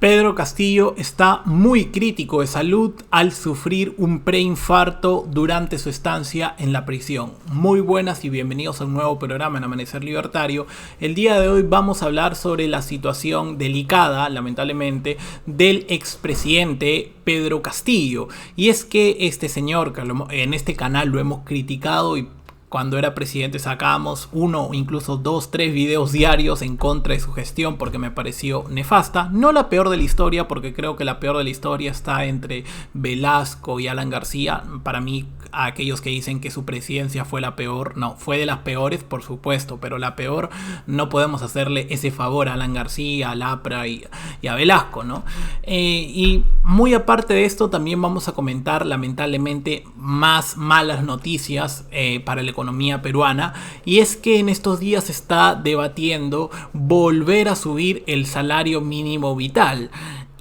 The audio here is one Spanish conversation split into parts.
Pedro Castillo está muy crítico de salud al sufrir un preinfarto durante su estancia en la prisión. Muy buenas y bienvenidos a un nuevo programa en Amanecer Libertario. El día de hoy vamos a hablar sobre la situación delicada, lamentablemente, del expresidente Pedro Castillo. Y es que este señor, que en este canal lo hemos criticado y cuando era presidente sacábamos uno, incluso 2, 3 videos diarios en contra de su gestión porque me pareció nefasta. No la peor de la historia, porque creo que la peor de la historia está entre Velasco y Alan García. Para mí, a aquellos que dicen que su presidencia fue la peor, no, fue de las peores, por supuesto, pero la peor no podemos hacerle ese favor a Alan García, a Lapra y a Velasco, ¿no? Y muy aparte de esto, también vamos a comentar, lamentablemente, más malas noticias para el economía peruana, y es que en estos días se está debatiendo volver a subir el salario mínimo vital.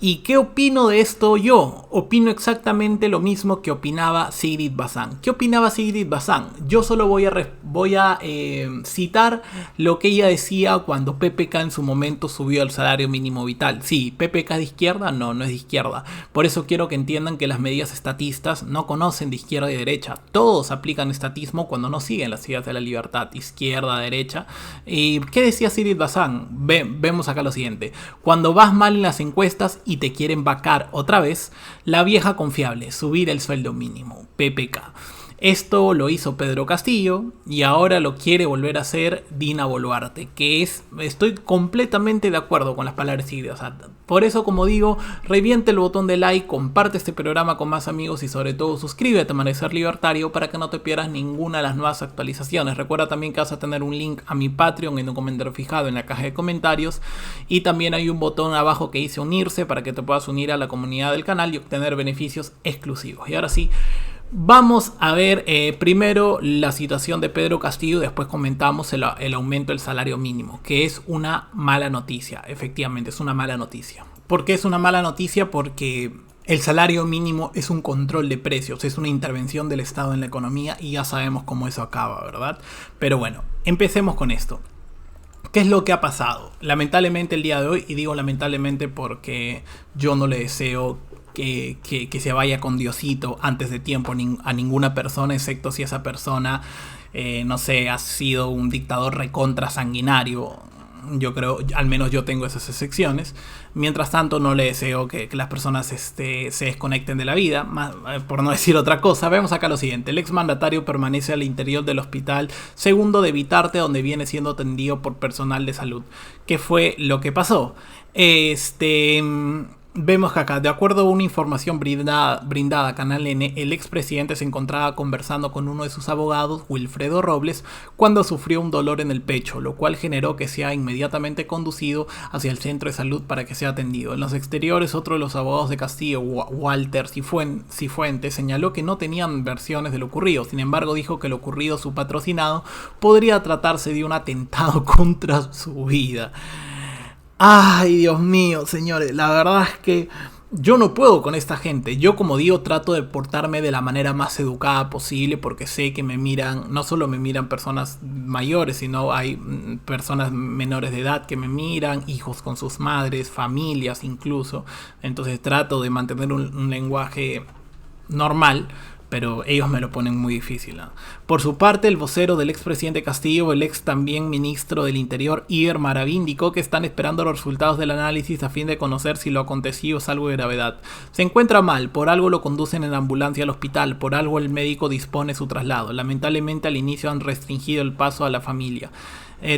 ¿Y qué opino de esto yo? Opino exactamente lo mismo que opinaba Sigrid Bazán. ¿Qué opinaba Sigrid Bazán? Yo solo voy a citar lo que ella decía cuando PPK en su momento subió el salario mínimo vital. Sí, ¿PPK es de izquierda? No, no es de izquierda. Por eso quiero que entiendan que las medidas estatistas no conocen de izquierda y derecha. Todos aplican estatismo cuando no siguen las ideas de la libertad. Izquierda, derecha. ¿Y qué decía Sigrid Bazán? Vemos acá lo siguiente. Cuando vas mal en las encuestas y te quieren vacar otra vez, la vieja confiable, subir el sueldo mínimo, PPK. Esto lo hizo Pedro Castillo y ahora lo quiere volver a hacer Dina Boluarte, estoy completamente de acuerdo con las palabras de Sigrid. Por eso, como digo, reviente el botón de like, comparte este programa con más amigos y sobre todo suscríbete a Amanecer Libertario para que no te pierdas ninguna de las nuevas actualizaciones. Recuerda también que vas a tener un link a mi Patreon en un comentario fijado en la caja de comentarios, y también hay un botón abajo que dice unirse para que te puedas unir a la comunidad del canal y obtener beneficios exclusivos. Y ahora sí, vamos a ver primero la situación de Pedro Castillo, después comentamos el aumento del salario mínimo, que es una mala noticia. Efectivamente, es una mala noticia. ¿Por qué es una mala noticia? Porque el salario mínimo es un control de precios, es una intervención del Estado en la economía y ya sabemos cómo eso acaba, ¿verdad? Pero bueno, empecemos con esto. ¿Qué es lo que ha pasado? Lamentablemente el día de hoy, y digo lamentablemente porque yo no le deseo que se vaya con Diosito antes de tiempo a ninguna persona, excepto si esa persona, no sé, ha sido un dictador recontra sanguinario. Yo creo, al menos yo tengo esas excepciones. Mientras tanto, no le deseo que las personas se desconecten de la vida, por no decir otra cosa. Vemos acá lo siguiente. El exmandatario permanece al interior del hospital segundo de Vitarte, donde viene siendo atendido por personal de salud. ¿Qué fue lo que pasó? Vemos que acá, de acuerdo a una información brindada a Canal N, el expresidente se encontraba conversando con uno de sus abogados, Wilfredo Robles, cuando sufrió un dolor en el pecho, lo cual generó que sea inmediatamente conducido hacia el centro de salud para que sea atendido. En los exteriores, otro de los abogados de Castillo, Walter Cifuentes, señaló que no tenían versiones de lo ocurrido. Sin embargo, dijo que lo ocurrido a su patrocinado podría tratarse de un atentado contra su vida. Ay, Dios mío, señores, la verdad es que yo no puedo con esta gente. Yo, como digo, trato de portarme de la manera más educada posible porque sé que me miran, no solo me miran personas mayores, sino hay personas menores de edad que me miran, hijos con sus madres, familias incluso. Entonces trato de mantener un lenguaje normal, pero ellos me lo ponen muy difícil, ¿no? Por su parte, el vocero del expresidente Castillo, el ex también ministro del Interior, Iber Maraví, indicó que están esperando los resultados del análisis a fin de conocer si lo acontecido es algo de gravedad. Se encuentra mal, por algo lo conducen en ambulancia al hospital, por algo el médico dispone su traslado. Lamentablemente al inicio han restringido el paso a la familia.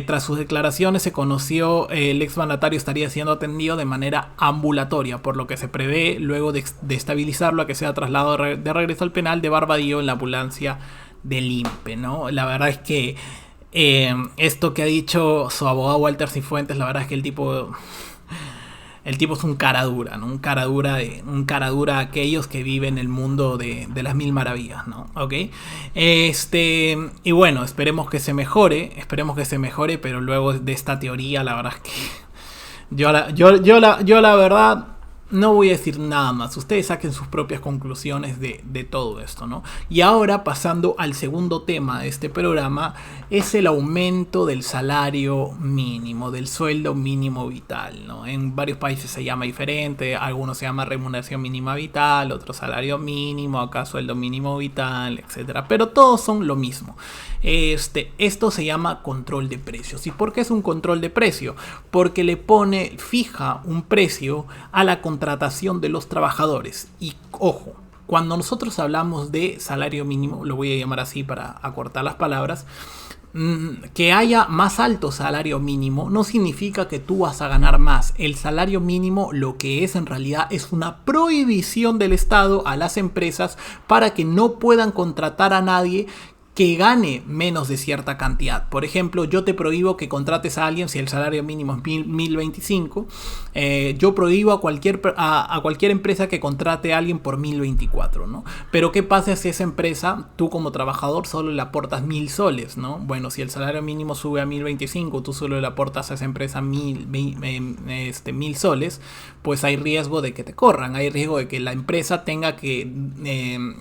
Tras sus declaraciones se conoció el exmandatario estaría siendo atendido de manera ambulatoria, por lo que se prevé luego de estabilizarlo a que sea trasladado de regreso al penal de Barbadillo en la ambulancia del INPE, ¿no? La verdad es que esto que ha dicho su abogado Walter Cifuentes, la verdad es que el tipo es un cara dura, ¿no? Un cara dura a aquellos que viven el mundo de las mil maravillas, ¿no? ¿Ok? Y bueno, esperemos que se mejore, pero luego de esta teoría, la verdad es que yo la verdad no voy a decir nada más. Ustedes saquen sus propias conclusiones de todo esto, ¿no? Y ahora, pasando al segundo tema de este programa, es el aumento del salario mínimo, del sueldo mínimo vital, ¿no? En varios países se llama diferente. Algunos se llama remuneración mínima vital, otro salario mínimo, acá sueldo mínimo vital, etcétera. Pero todos son lo mismo. Esto se llama control de precios. ¿Y por qué es un control de precio? Porque fija un precio a la contratación de los trabajadores. Y ojo, cuando nosotros hablamos de salario mínimo, lo voy a llamar así para acortar las palabras, que haya más alto salario mínimo no significa que tú vas a ganar más. El salario mínimo lo que es en realidad es una prohibición del Estado a las empresas para que no puedan contratar a nadie que gane menos de cierta cantidad. Por ejemplo, yo te prohíbo que contrates a alguien si el salario mínimo es 1025. Yo prohíbo a cualquier empresa que contrate a alguien por 1024, ¿no? Pero ¿qué pasa si esa empresa, tú como trabajador, solo le aportas 1000 soles, ¿no? Bueno, si el salario mínimo sube a 1025, tú solo le aportas a esa empresa 1000 soles, pues hay riesgo de que te corran, hay riesgo de que la empresa tenga que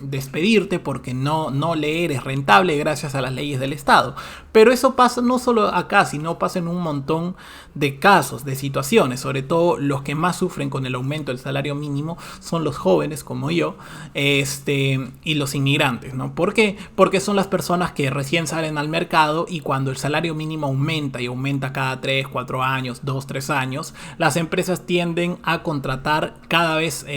despedirte porque no le eres rentable gracias a las leyes del Estado. Pero eso pasa no solo acá, sino pasa en un montón de casos, de situaciones. Sobre todo los que más sufren con el aumento del salario mínimo son los jóvenes como yo, y los inmigrantes, ¿no? ¿Por qué? Porque son las personas que recién salen al mercado, y cuando el salario mínimo aumenta y aumenta cada 3, 4 años, 2, 3 años, las empresas tienden a contratar cada vez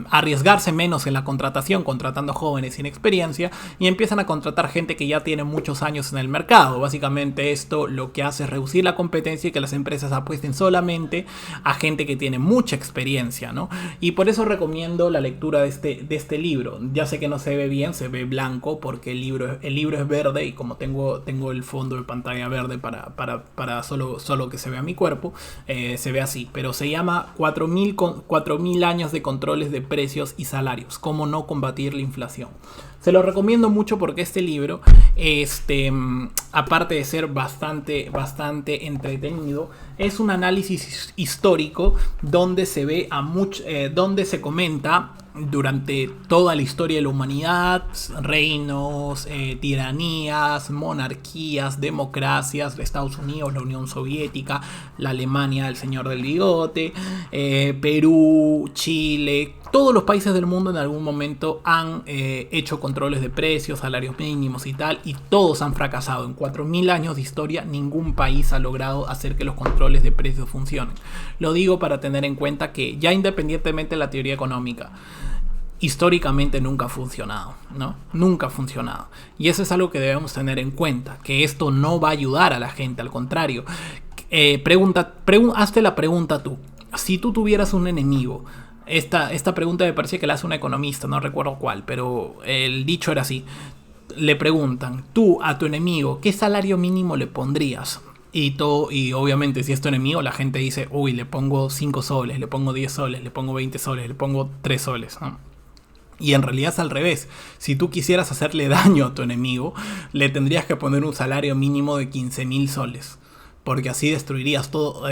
arriesgarse menos en la contratación, contratando jóvenes sin experiencia, y empiezan a contratar gente que ya tiene muchos años en el mercado. Básicamente esto lo que hace es reducir la competencia y que las empresas apuesten solamente a gente que tiene mucha experiencia, ¿no? Y por eso recomiendo la lectura de este libro. Ya sé que no se ve bien, se ve blanco porque el libro es verde, y como tengo el fondo de pantalla verde para solo que se vea mi cuerpo, se ve así, pero se llama 4000 años de controles de precios y salarios, cómo no combatir la inflación. Se lo recomiendo mucho porque este libro, aparte de ser bastante entretenido, es un análisis histórico donde se ve donde se comenta durante toda la historia de la humanidad, reinos, tiranías, monarquías, democracias, Estados Unidos, la Unión Soviética, la Alemania del señor del bigote, Perú, Chile. Todos los países del mundo en algún momento han hecho controles de precios, salarios mínimos y tal, y todos han fracasado. En 4000 años de historia, ningún país ha logrado hacer que los controles de precios funcionen. Lo digo para tener en cuenta que, ya independientemente de la teoría económica, históricamente nunca ha funcionado, ¿no? Nunca ha funcionado. Y eso es algo que debemos tener en cuenta, que esto no va a ayudar a la gente, al contrario. Hazte la pregunta tú. Si tú tuvieras un enemigo, esta pregunta me parece que la hace un economista, no recuerdo cuál, pero el dicho era así. Le preguntan, tú a tu enemigo, ¿qué salario mínimo le pondrías? Y obviamente si es tu enemigo, la gente dice, uy, le pongo 5 soles, le pongo 10 soles, le pongo 20 soles, le pongo 3 soles, ¿no? Y en realidad es al revés. Si tú quisieras hacerle daño a tu enemigo, le tendrías que poner un salario mínimo de 15.000 soles. Porque así destruirías todo,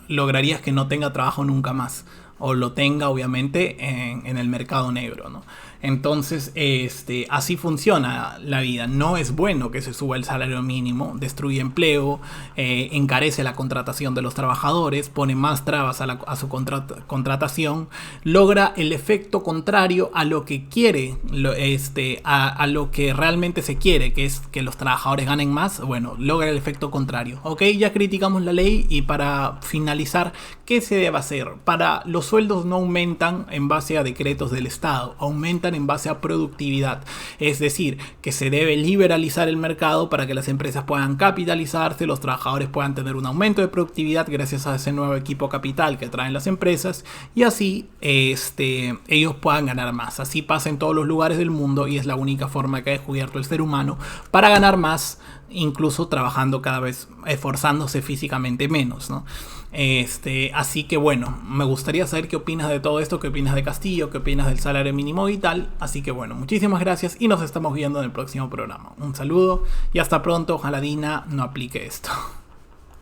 lograrías que no tenga trabajo nunca más. O lo tenga, obviamente, en el mercado negro, ¿no? Entonces, así funciona la vida. No es bueno que se suba el salario mínimo, destruye empleo, encarece la contratación de los trabajadores, pone más trabas a su contratación, logra el efecto contrario a lo que quiere, a lo que realmente se quiere, que es que los trabajadores ganen más. Bueno, logra el efecto contrario. Ok, ya criticamos la ley, y para finalizar, ¿qué se debe hacer? Los sueldos no aumentan en base a decretos del Estado, aumentan en base a productividad. Es decir, que se debe liberalizar el mercado para que las empresas puedan capitalizarse, los trabajadores puedan tener un aumento de productividad gracias a ese nuevo equipo capital que traen las empresas, y así ellos puedan ganar más. Así pasa en todos los lugares del mundo, y es la única forma que ha descubierto el ser humano para ganar más, incluso trabajando cada vez, esforzándose físicamente menos, ¿no? Así que bueno, me gustaría saber qué opinas de todo esto, qué opinas de Castillo, qué opinas del salario mínimo y tal. Así que bueno, muchísimas gracias y nos estamos viendo en el próximo programa. Un saludo y hasta pronto. Ojalá Dina no aplique esto.